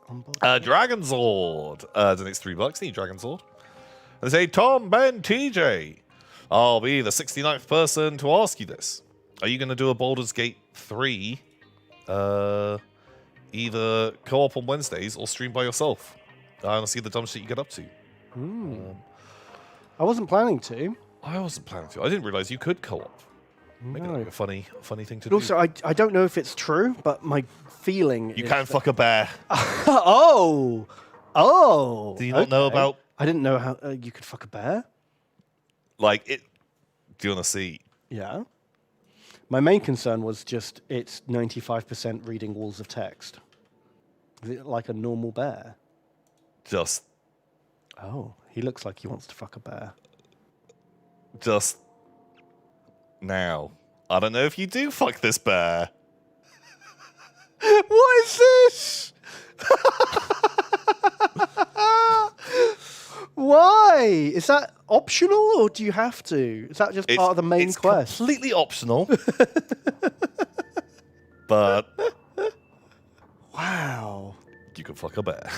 On board. Dragon Sword donates $3. Need Dragon Sword. They say, Tom, Ben, TJ, I'll be the 69th person to ask you this. Are you going to do a Baldur's Gate 3 either co-op on Wednesdays or stream by yourself? I want to see the dumb shit you get up to. I wasn't planning to. I wasn't planning to. I didn't realize you could co-op. Maybe that'd be a funny thing to do. Also, I don't know if it's true, but my feeling is... You can fuck a bear. Oh! Do you not know about... I didn't know how you could fuck a bear. Like, it... Do you want to see? Yeah. My main concern was just it's 95% reading walls of text. Is it like a normal bear? Just... Oh, he looks like he wants to fuck a bear. Just... Now. I don't know if you do fuck this bear. What is this? Why? Is that optional or do you have to? Is that just part of the main quest? It's completely optional. But... Wow. You can fuck a bear.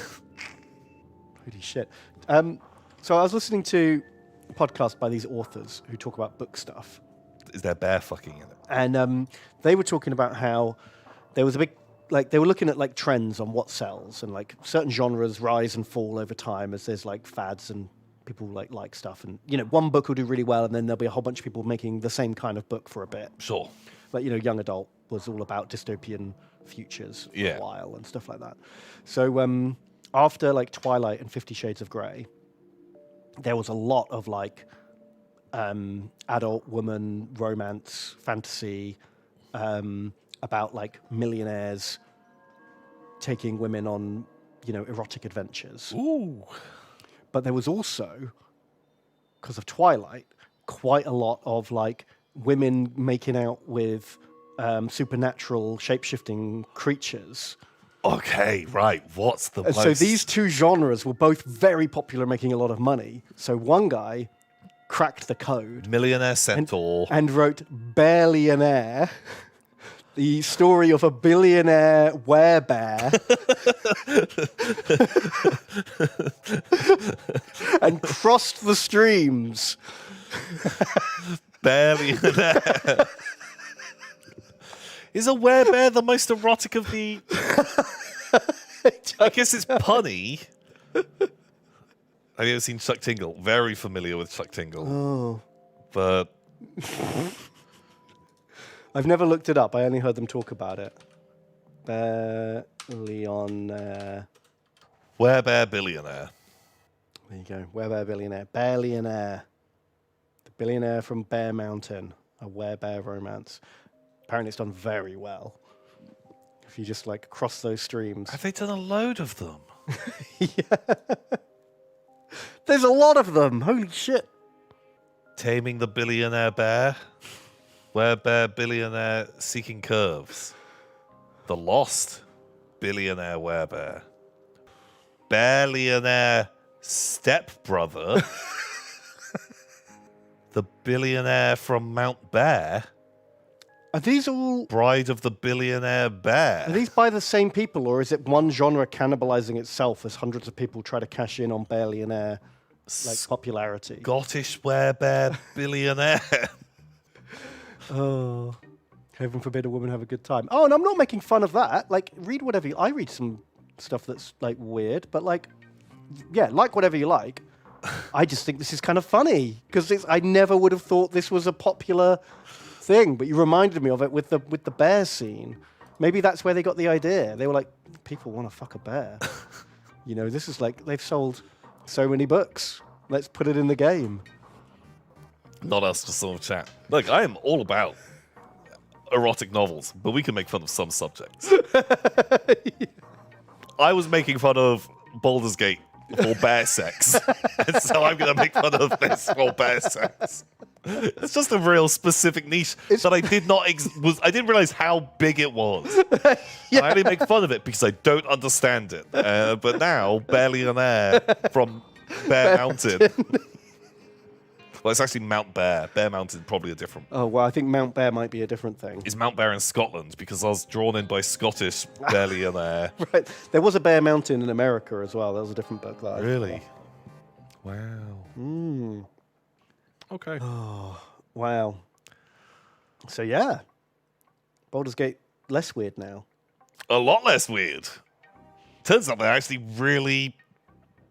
Holy shit. So I was listening to a podcast by these authors who talk about book stuff. Is there bear fucking in it? And they were talking about how there was a big, like, they were looking at like trends on what sells, and like certain genres rise and fall over time as there's like fads and people like stuff. And, you know, one book will do really well and then there'll be a whole bunch of people making the same kind of book for a bit. Sure. Like, you know, young adult was all about dystopian futures for Yeah. a while and stuff like that. So after like Twilight and 50 Shades of Grey, there was a lot of like adult woman romance fantasy about like millionaires taking women on, you know, erotic adventures. Ooh. But there was also, because of Twilight, quite a lot of like women making out with supernatural shape-shifting creatures. Okay, right. What's the And most... so these two genres were both very popular, making a lot of money. So one guy cracked the code Millionaire Centaur. and wrote Billionaire, the story of a billionaire werebear, and crossed the streams. Billionaire. Is a werebear the most erotic of the... I guess it's punny. Have you ever seen Chuck Tingle? Very familiar with Chuck Tingle. Oh. But... I've never looked it up. I only heard them talk about it. Billionaire. Werebear Billionaire. There you go. Werebear Billionaire. Billionaire. The billionaire from Bear Mountain. A werebear romance. Apparently it's done very well. If you just like cross those streams. Have they done a load of them? Yeah. There's a lot of them. Holy shit. Taming the Billionaire Bear. Werebear Billionaire Seeking Curves. The Lost Billionaire Werebear. Billionaire Stepbrother. The Billionaire from Mount Bear. Are these all... Bride of the Billionaire Bear. Are these by the same people, or is it one genre cannibalizing itself as hundreds of people try to cash in on billionaire like popularity? Scottish Werebear Billionaire. Oh, heaven forbid a woman have a good time. Oh, and I'm not making fun of that. Like, read whatever I read some stuff that's like weird, but like, yeah, like whatever you like. I just think this is kind of funny because I never would have thought this was a popular thing, but you reminded me of it with the bear scene. Maybe that's where they got the idea. They were like, people want to fuck a bear. You know, this is like they've sold so many books. Let's put it in the game. Not us, just some chat. Look, I am all about erotic novels, but we can make fun of some subjects. I was making fun of Baldur's Gate for bear sex, and so I'm going to make fun of this for bear sex. It's just a real specific niche that I did not I didn't realize how big it was. Yeah. I only make fun of it because I don't understand it. But now, Billionaire from Bear Mountain. Well, it's actually Mount Bear. Bear Mountain probably a different. Oh, well, I think Mount Bear might be a different thing. Is Mount Bear in Scotland? Because I was drawn in by Scottish Billionaire. Right. There was a Bear Mountain in America as well. That was a different book. That Really? Wow. Okay. Oh, wow. So, yeah. Baldur's Gate, less weird now. A lot less weird. Turns out they're actually really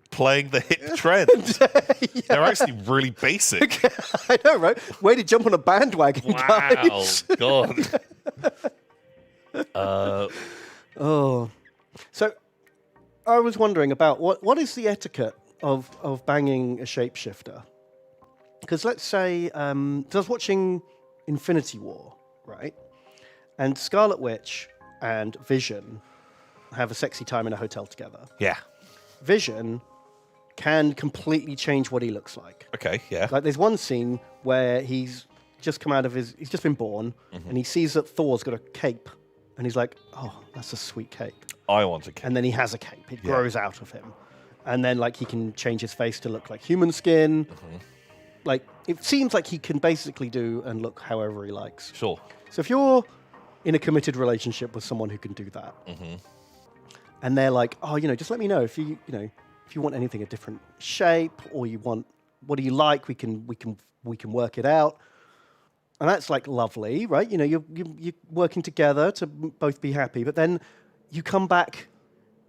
playing the hip trend. Yeah. They're actually really basic. I know, right? Way to jump on a bandwagon, Wow. guys. God. Oh. So, I was wondering about what is the etiquette of banging a shapeshifter? Because let's say, I was watching Infinity War, right? And Scarlet Witch and Vision have a sexy time in a hotel together. Yeah. Vision can completely change what he looks like. Okay, yeah. Like there's one scene where he's just been born, and he sees that Thor's got a cape, and he's like, oh, that's a sweet cape. I want a cape. And then he has a cape. It grows out of him. And then like he can change his face to look like human skin. Like it seems like he can basically do and look however he likes. Sure. So if you're in a committed relationship with someone who can do that, and they're like, oh, just let me know if you want anything a different shape, or you want what do you like, we can work it out. And that's like lovely, right? You're working together to both be happy, but then you come back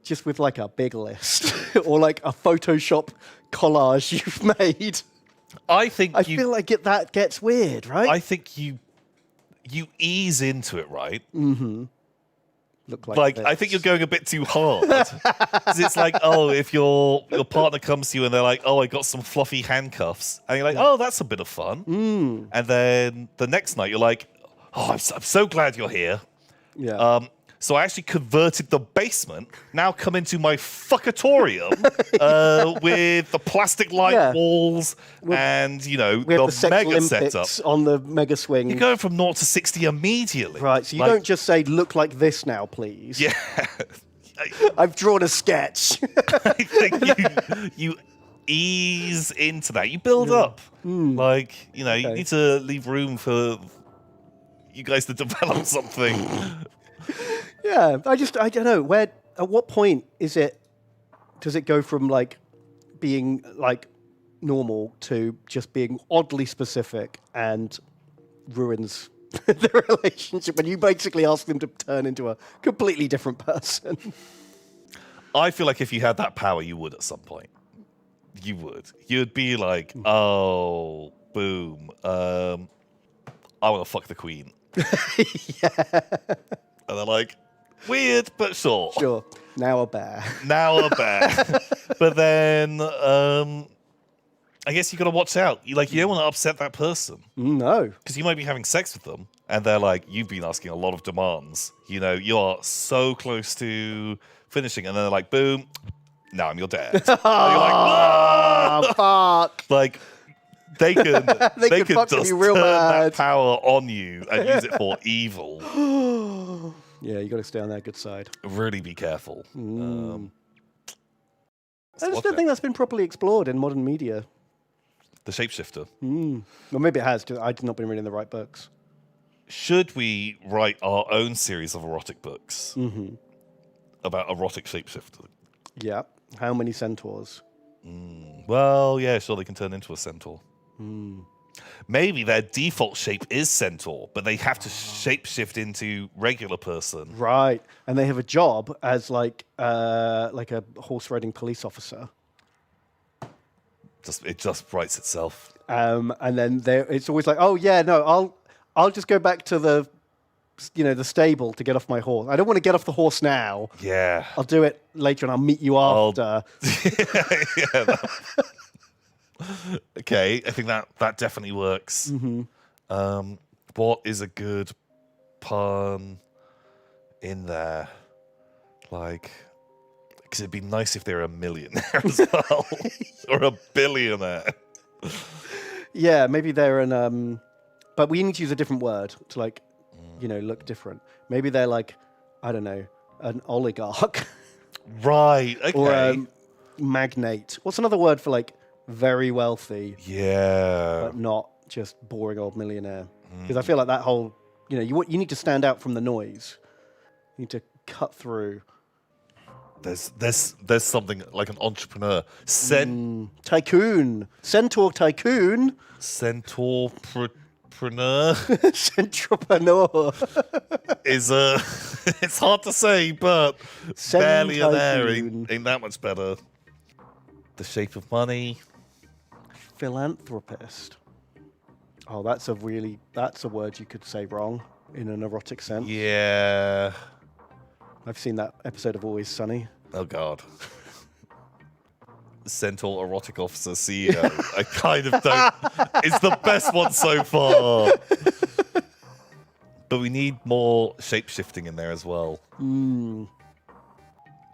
just with like a big list or like a Photoshop collage you've made. I feel like that gets weird, right? I think you ease into it, right? Look like this. I think you're going a bit too hard. 'Cause it's like, oh, if your partner comes to you and they're like, oh, I got some fluffy handcuffs, and you're like, oh, that's a bit of fun. And then the next night you're like, oh, I'm so glad you're here. Yeah. So I actually converted the basement. Now come into my fuckatorium with the plastic light walls and, we have the the Sex mega Olympics setup. on the mega swing. You're going from 0 to 60 immediately. Right, so you don't just say, look like this now, please. Yeah. I've drawn a sketch. I think you ease into that. You build up. Like, you need to leave room for you guys to develop something. Yeah, I don't know. At what point does it go from like being like normal to just being oddly specific and ruins the relationship, and you basically ask them to turn into a completely different person? I feel like if you had that power, you would at some point. You would. You'd be like, oh, boom. I want to fuck the queen. Yeah. And they're like, weird, but sure. Sure. Now a bear. But then, I guess you got to watch out. You don't want to upset that person. No. Because you might be having sex with them, and they're like, you've been asking a lot of demands. You are so close to finishing, and then they're like, boom, now I'm your dad. And you're like, oh, fuck. Like, they could fuck just you real turn bad. that power on you and use it for evil. Yeah, you got to stay on their good side. Really be careful. I just don't think that's been properly explored in modern media. The shapeshifter. Well, maybe it has. I've not been reading the right books. Should we write our own series of erotic books about erotic shapeshifter? Yeah. How many centaurs? Well, yeah, sure, they can turn into a centaur. Maybe their default shape is centaur, but they have to shapeshift into regular person. Right. And they have a job as like a horse riding police officer. It just writes itself. And then it's always like, oh yeah, no, I'll just go back to the stable to get off my horse. I don't want to get off the horse now. Yeah. I'll do it later, and I'll meet you after. Okay, I think that definitely works. What is a good pun in there? Like, because it'd be nice if they're a millionaire as well, or a billionaire. Yeah, maybe they're an but we need to use a different word to like, look different. Maybe they're like, I don't know, an oligarch. Right. Okay. Or a magnate. What's another word for like very wealthy, Yeah. but not just boring old millionaire. Because I feel like that whole, you need to stand out from the noise. You need to cut through. There's something like an entrepreneur. Tycoon. Centaur tycoon. Centaurpreneur Centropreneur. is it's hard to say, but Billionaire ain't that much better. The Shape of Money. Philanthropist. Oh, that's a word you could say wrong in an erotic sense. Yeah. I've seen that episode of Always Sunny. Oh God. Centaur Erotic Officer CEO. I kind of don't. It's the best one so far. But we need more shape shifting in there as well.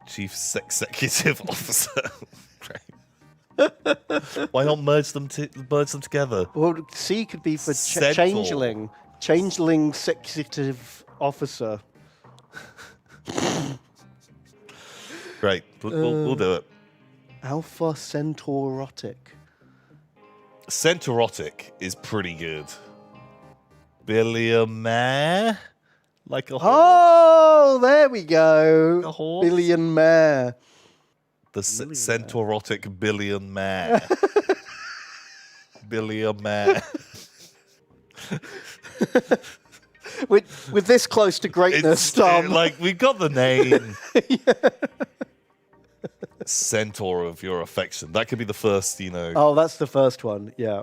Chief Executive Officer. Why not merge them together? Well, C could be for Centaur. changeling. Changeling executive officer. Great. We'll do it. Alpha Centaurrotic. Centaurotic is pretty good. Billionaire? Like a horse? Oh, there we go. A horse? Billionaire. The Centaurotic Billionaire. Billionaire. With this close to greatness, Tom. Like, we've got the name. Centaur of your affection. That could be the first, Oh, that's the first one. Yeah.